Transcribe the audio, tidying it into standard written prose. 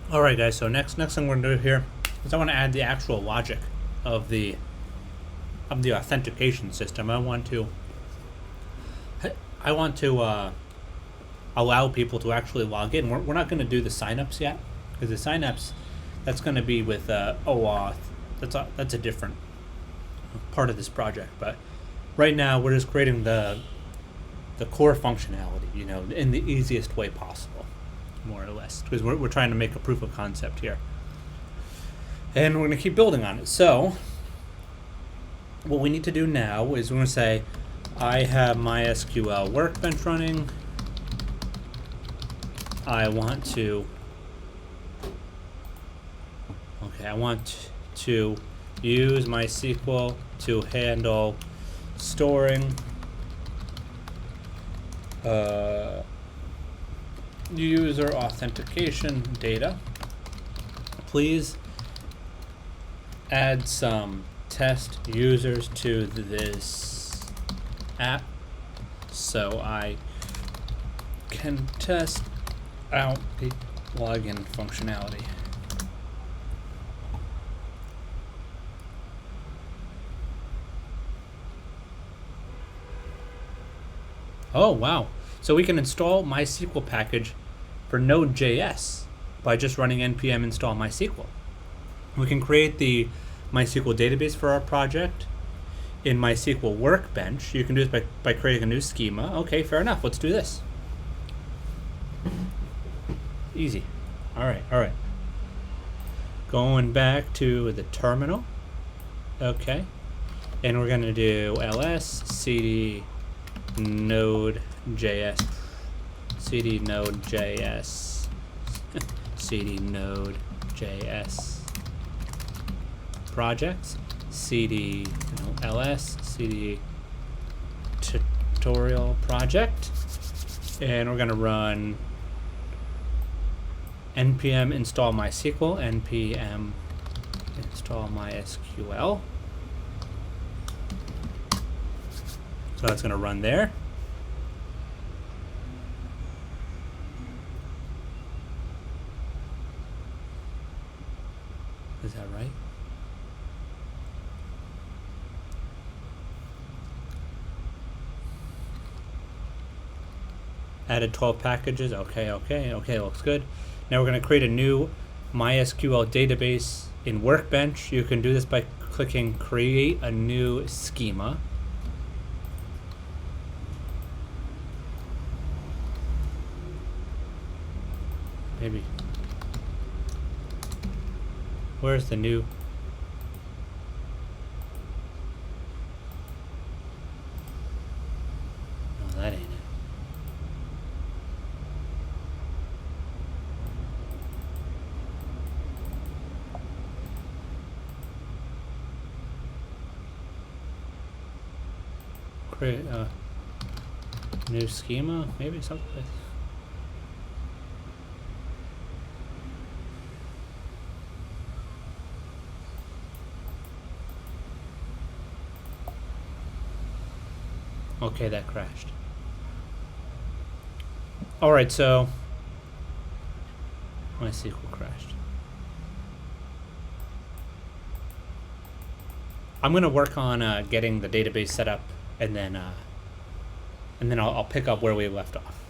All right, guys. So next thing we're gonna do here is I want to add the actual logic of the authentication system. I want to allow people to actually log in. We're not going to do the signups yet because the signups that's going to be with OAuth. That's a different part of this project. But right now we're just creating the core functionality, in the easiest way possible, more or less, because we're trying to make a proof of concept here, and we're going to keep building on it. So what we need to do now is we're going to say, I have MySQL Workbench running. I want to use MySQL to handle storing user authentication data. Please add some test users to this app so I can test out the login functionality. Oh, wow. So we can install MySQL package for Node.JS by just running npm install MySQL. We can create the MySQL database for our project in MySQL Workbench. You can do this by creating a new schema. Okay, fair enough. Let's do this. Easy. All right. Going back to the terminal. Okay. And we're going to do ls cd Node.js, cd Node.js, cd Node.js projects, cd ls, cd tutorial project, and we're going to run npm install MySQL, npm install MySQL. So that's going to run there. Is that right? Added 12 packages. Okay, looks good. Now we're going to create a new MySQL database in Workbench. You can do this by clicking create a new schema. Maybe. Where's the new? No, that ain't it. Create a new schema, maybe something like that. Okay, that crashed. Alright, so MySQL crashed. I'm gonna work on getting the database set up, and then I'll pick up where we left off.